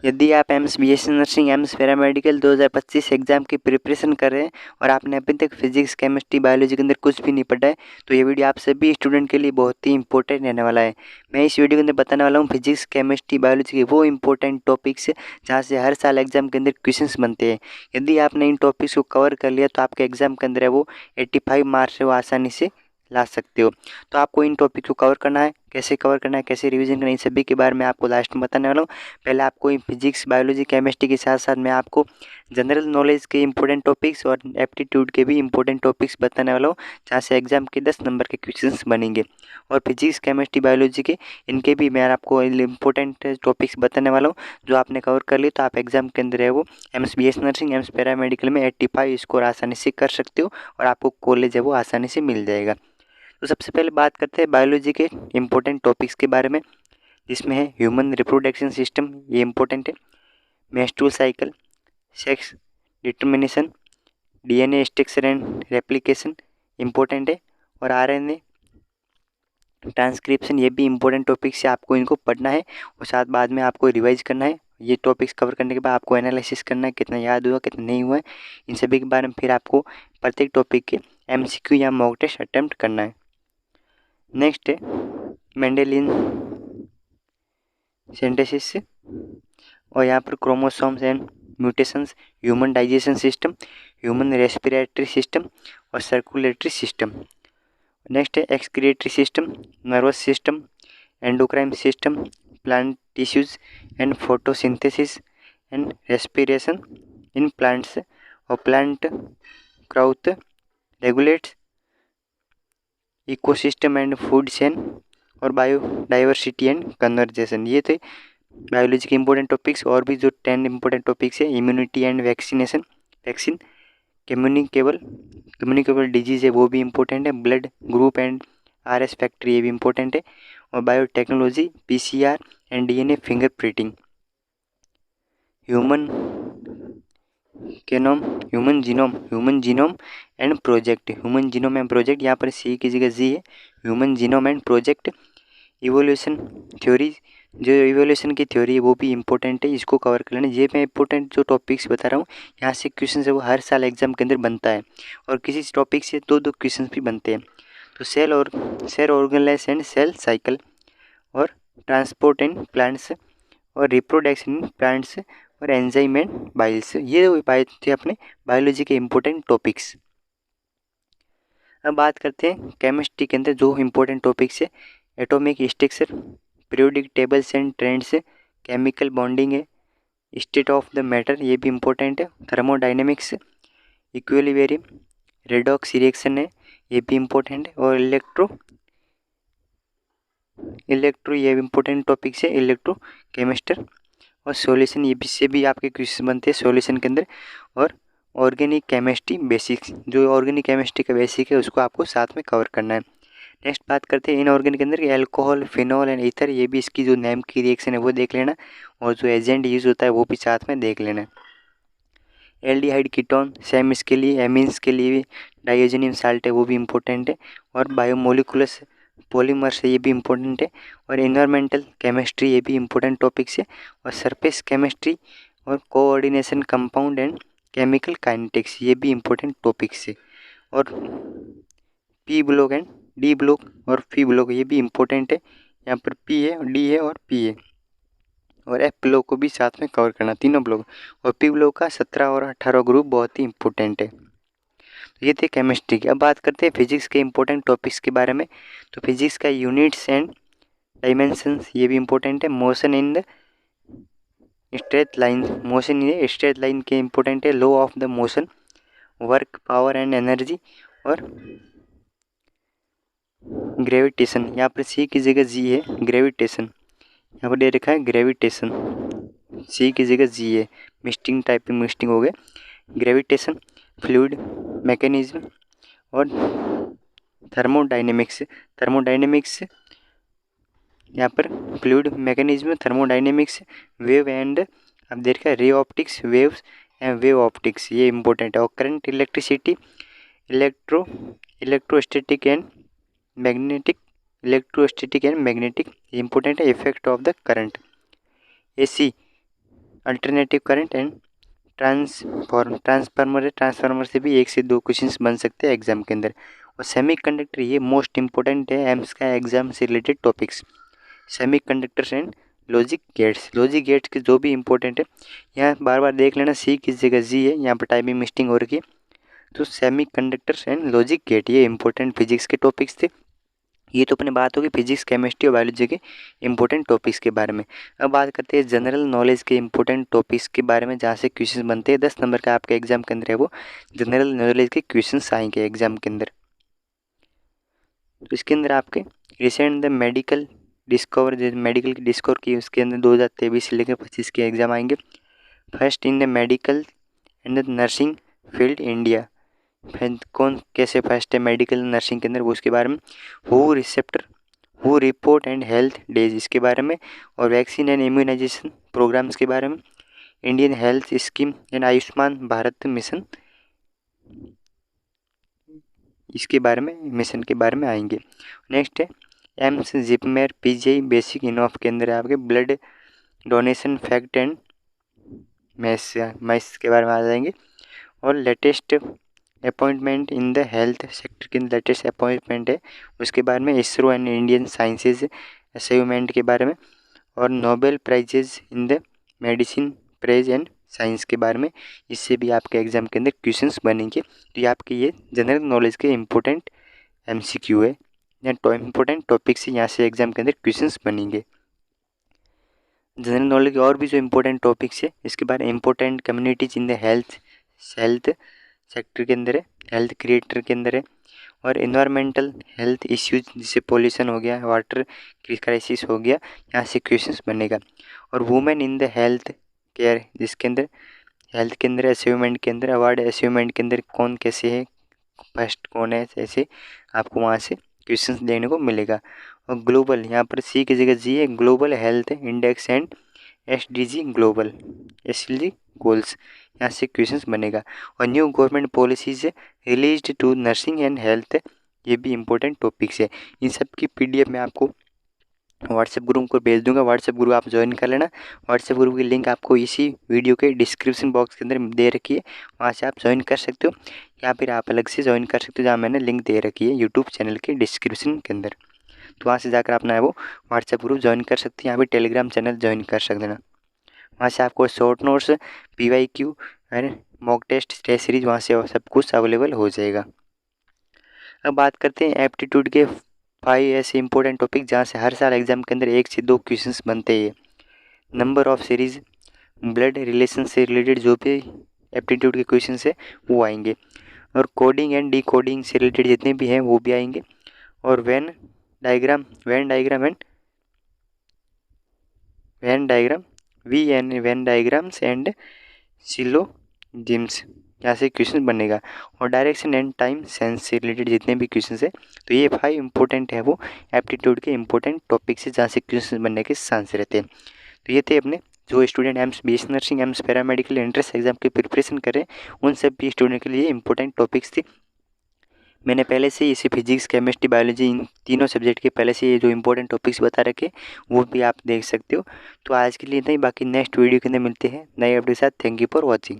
यदि आप AIIMS BSc nursing AIIMS paramedical 2025 exam की प्रिपरेशन कर रहे हैं और आपने अभी तक फिजिक्स केमिस्ट्री बायोलॉजी के अंदर कुछ भी नहीं पढ़ा है तो ये वीडियो आप सभी स्टूडेंट के लिए बहुत ही इंपॉर्टेंट रहने वाला है। मैं इस वीडियो के अंदर बताने वाला हूँ फिजिक्स केमिस्ट्री बायोलॉजी के वो इंपॉर्टेंट टॉपिक्स जहाँ से हर साल एग्जाम के अंदर क्वेश्चंस बनते हैं। यदि आपने इन टॉपिक्स को कवर कर लिया तो आपके एग्जाम के अंदर है वो 85 मार्क्स है वो आसानी से ला सकते हो। तो आपको इन टॉपिक को कवर करना है, कैसे कवर करना है, कैसे रिवीजन करना है, इन सभी के बारे में आपको लास्ट में बताने वाला हूँ। पहले आपको फिजिक्स बायोलॉजी केमिस्ट्री के साथ साथ मैं आपको जनरल नॉलेज के इंपॉर्टेंट टॉपिक्स और एप्टीट्यूड के भी इंपॉर्टेंट टॉपिक्स बताने वाला हूँ जहाँ से एग्जाम के 10 नंबर के क्वेश्चंस बनेंगे। और फिजिक्स केमिस्ट्री बायोलॉजी के इनके भी मैं आपको इंपॉर्टेंट टॉपिक्स बताने वाला हूँ जो आपने कवर कर लिए तो आप एग्जाम के अंदर है वो AIIMS BS nursing AIIMS paramedical में 85 स्कोर आसानी से कर सकते हो और आपको कॉलेज है वो आसानी से मिल जाएगा। तो सबसे पहले बात करते हैं बायोलॉजी के इंपॉर्टेंट टॉपिक्स के बारे में, जिसमें है ह्यूमन रिप्रोडक्शन सिस्टम, ये इंपॉर्टेंट है। Menstrual cycle, sex determination, DNA structure and replication important है। और आरएनए ट्रांसक्रिप्शन, ये भी इंपॉर्टेंट टॉपिक्स है, आपको इनको पढ़ना है और साथ बाद में आपको रिवाइज करना है। ये टॉपिक्स कवर करने के बाद आपको एनालिसिस करना है कितना याद हुआ कितना नहीं हुआ है, इन सभी के बारे में फिर आपको प्रत्येक टॉपिक के एमसीक्यू या मॉक टेस्ट अटेम्प्ट करना है। नेक्स्ट है मेंडेलियन सिंथेसिस और यहाँ पर chromosomes and mutations, human digestion system, human respiratory system और सर्कुलेटरी सिस्टम। नेक्स्ट है excretory system, nervous system, endocrine system, plant tissues and photosynthesis and respiration in plants और plant growth regulates ecosystem and food chain और biodiversity and conservation. ये थे biology के important topics. और भी जो 10 इंपॉर्टेंट टॉपिक्स है, immunity and vaccination, vaccine, communicable disease है वो भी इंपॉर्टेंट है, blood group and RS factor ये भी इंपॉर्टेंट है, और biotechnology, PCR and DNA fingerprinting, human genome and project, human genome and project, यहाँ पर सी की जगह जी है, human genome and project, evolution theory, जो इवोल्यूशन की थ्योरी है वो भी इंपॉर्टेंट है, इसको कवर कर लेना। ये मैं इंपॉर्टेंट जो टॉपिक्स बता रहा हूँ यहाँ से क्वेश्चन है वो हर साल एग्जाम के अंदर बनता है और किसी टॉपिक से दो क्वेश्चन भी बनते हैं। तो cell organise and cell cycle और ट्रांसपोर्ट इन प्लांट्स और रिप्रोडक्शन इन प्लांट्स और एंजाइम एंड बाइल्स, ये थे अपने बायोलॉजी के इंपॉर्टेंट टॉपिक्स। अब बात करते हैं केमिस्ट्री के अंदर जो इंपॉर्टेंट टॉपिक्स है, atomic structure, periodic tables and trends, chemical bonding है, स्टेट ऑफ द मैटर ये भी इंपॉर्टेंट है, थर्मोडाइनमिक्स, इक्विलिब्रियम, रेडॉक्स रिएक्शन है ये भी इंपॉर्टेंट है, और इलेक्ट्रो ये भी इंपॉर्टेंट टॉपिक्स है, इलेक्ट्रो केमिस्टर और सॉल्यूशन, ये से भी आपके क्वेश्चन बनते हैं सॉल्यूशन के अंदर, और ऑर्गेनिक केमिस्ट्री बेसिक्स, जो ऑर्गेनिक केमिस्ट्री का बेसिक है उसको आपको साथ में कवर करना है। नेक्स्ट बात करते हैं इनऑर्गेनिक के अंदर अल्कोहल, फिनॉल एंड ईथर, ये भी इसकी जो नेम की रिएक्शन है वो देख लेना, और जो एजेंट यूज़ होता है वो भी साथ में देख लेना। एल्डिहाइड कीटोन, सेम इसके लिए, एमीन्स के लिए भी डाइओजेनियम साल्ट है वो भी इंपॉर्टेंट है, और बायोमोलिकुलस पॉलीमर्स है ये भी इंपॉर्टेंट है, और इन्वायरमेंटल केमिस्ट्री ये भी इंपॉर्टेंट टॉपिक्स है, और सरफेस केमिस्ट्री और coordination compound and chemical kinetics ये भी इंपॉर्टेंट टॉपिक्स है, और P block and D block और पी ब्लॉक ये भी इंपॉर्टेंट है, यहाँ पर पी है, डी है और पी है, और एफ ब्लॉक को भी साथ में कवर करना, तीनों ब्लॉक, और पी ब्लॉक का 17 और 18 ग्रुप बहुत ही इंपॉर्टेंट है। तो ये थे केमिस्ट्री की। अब बात करते हैं फिजिक्स के इंपॉर्टेंट टॉपिक्स के बारे में। तो फिजिक्स का यूनिट्स एंड डायमेंशंस ये भी इंपॉर्टेंट है, motion in the straight line, motion in straight line के इंपॉर्टेंट है, law of the motion, work, power and energy, और ग्रेविटेशन, यहाँ पर सी की जगह जी है, ग्रेविटेशन यहाँ पर दे रखा है, ग्रेविटेशन सी की जगह जी है, मिस्टिंग टाइप में मिस्टिंग हो गया, ग्रेविटेशन, फ्लूइड मैकेनिज्म और थर्मोडाइनेमिक्स, यहाँ पर fluid mechanism, thermodynamics, wave and अब देखा ray optics, waves and wave optics ये इंपॉर्टेंट है, और current, electricity, electrostatic and magnetic, important है, effect of the current, AC alternative current and transformer से भी 1 से 2 क्वेश्चंस बन सकते हैं एग्जाम के अंदर। और सेमीकंडक्टर ये मोस्ट इंपॉर्टेंट है एम्स का एग्जाम से related topics. Semiconductors and logic gates के जो भी इंपॉर्टेंट है, यहाँ बार बार देख लेना, सी किस जगह जी है, यहाँ पर टाइपिंग मिस्टेक हो रखी है। तो सेमीकंडक्टर्स एंड लॉजिक गेट ये इंपॉर्टेंट फिजिक्स के टॉपिक्स थे। ये तो अपने बात होगी फिजिक्स केमिस्ट्री और बायोलॉजी के इंपॉर्टेंट टॉपिक्स के बारे में। अब बात करते हैं जनरल नॉलेज के इंपॉर्टेंट टॉपिक्स के बारे में, जहाँ से क्वेश्चन बनते हैं। 10 नंबर का आपके एग्जाम के अंदर है वो जनरल नॉलेज के क्वेश्चन आएंगे एग्जाम के अंदर। तो इसके अंदर आपके रिसेंट द मेडिकल डिस्कवर, जो मेडिकल की डिस्कवर की उसके अंदर 2023 से लेकर 25 के एग्जाम आएंगे। First in the medical and the nursing field India, कौन कैसे फर्स्ट है मेडिकल नर्सिंग के अंदर, वो उसके बारे में। Who report and health days इसके बारे में। और वैक्सीन एंड इम्यूनाइजेशन प्रोग्राम्स के बारे में। Indian health scheme and Ayushman Bharat mission, इसके बारे में, मिशन के बारे में आएंगे। नेक्स्ट है एम्स जिपमेर पीजीआई बेसिक इनऑफ के अंदर आपके blood donation fact and maths के बारे में आ जाएंगे। और latest appointment in the health sector के लेटेस्ट अपॉइंटमेंट है उसके बारे में। ISRO and Indian sciences achievement के बारे में। और Nobel prizes in the medicine prize and science के बारे में। इससे भी आपके एग्जाम के अंदर क्वेश्चंस बनेंगे। तो ये आपके ये जनरल नॉलेज के इंपॉर्टेंट एमसीक्यू है या इंपॉर्टेंट टॉपिक से यहाँ से एग्जाम के अंदर क्वेश्चंस बनेंगे। जनरल नॉलेज के और भी जो इंपॉर्टेंट टॉपिक्स है इसके बारे में, important communities in the health sector के अंदर है, हेल्थ क्रिएटर के अंदर है। और इन्वायरमेंटल हेल्थ इश्यूज जैसे पोल्यूशन हो गया, वाटर क्राइसिस हो गया, यहाँ से क्वेश्चंस बनेगा। और women in the health care, जिसके अंदर हेल्थ के अंदर अचीवमेंट के अंदर, अवार्ड अचीवमेंट के अंदर कौन कैसे है, फर्स्ट कौन है, ऐसे आपको वहाँ से क्वेश्चंस देखने को मिलेगा। और ग्लोबल, यहाँ पर सी की जगह जी है, global health index and SDG global SDG goals, यहाँ से क्वेश्चंस बनेगा। और new government policies released to nursing and health, ये भी इंपॉर्टेंट टॉपिक्स है। इन सब की PDF मैं आपको व्हाट्सएप ग्रुप को भेज दूंगा। व्हाट्सएप ग्रुप आप ज्वाइन कर लेना। व्हाट्सएप ग्रुप की लिंक आपको इसी वीडियो के डिस्क्रिप्शन बॉक्स के अंदर दे रखी है, वहाँ से आप ज्वाइन कर सकते हो, या फिर आप अलग से ज्वाइन कर सकते हो जहाँ मैंने लिंक दे रखी है यूट्यूब चैनल के डिस्क्रिप्शन के अंदर। तो वहाँ से जाकर अपना है वो व्हाट्सएप ग्रुप ज्वाइन कर सकते हैं। यहाँ पर टेलीग्राम चैनल ज्वाइन कर सकते हैं, वहाँ से आपको short notes, PYQ and mock test series वहाँ से सब कुछ अवेलेबल हो जाएगा। अब बात करते हैं एप्टीट्यूड के 5 ऐसे इंपॉर्टेंट टॉपिक जहाँ से हर साल एग्जाम के अंदर 1 से 2 क्वेश्चंस बनते हैं। Number of series, blood relation से रिलेटेड जो भी एप्टीट्यूड के क्वेश्चंस है वो आएंगे। और कोडिंग एंड डिकोडिंग से रिलेटेड जितने भी हैं वो भी आएंगे। और Venn diagram Venn diagrams and syllogisms, यहाँ से क्वेश्चन बनेगा। और डायरेक्शन एंड टाइम सेंस से रिलेटेड जितने भी क्वेश्चन है, तो ये 5 इंपॉर्टेंट है वो एप्टीट्यूड के इंपॉर्टेंट टॉपिक से जहाँ से क्वेश्चन बनने के चांस रहते हैं। तो ये थे अपने जो student AIIMS BSc nursing, AIIMS paramedical entrance exam की प्रिपरेशन करें, उन सब भी स्टूडेंट के लिए इंपॉर्टेंट टॉपिक्स थी। मैंने पहले से इसे फिजिक्स केमिस्ट्री बायोलॉजी इन तीनों सब्जेक्ट के पहले से ये जो इंपॉर्टेंट टॉपिक्स बता रखे वो भी आप देख सकते हो। तो आज के लिए नहीं, बाकी नेक्स्ट वीडियो के अंदर मिलते हैं नए अपडेट के साथ। Thank you for watching.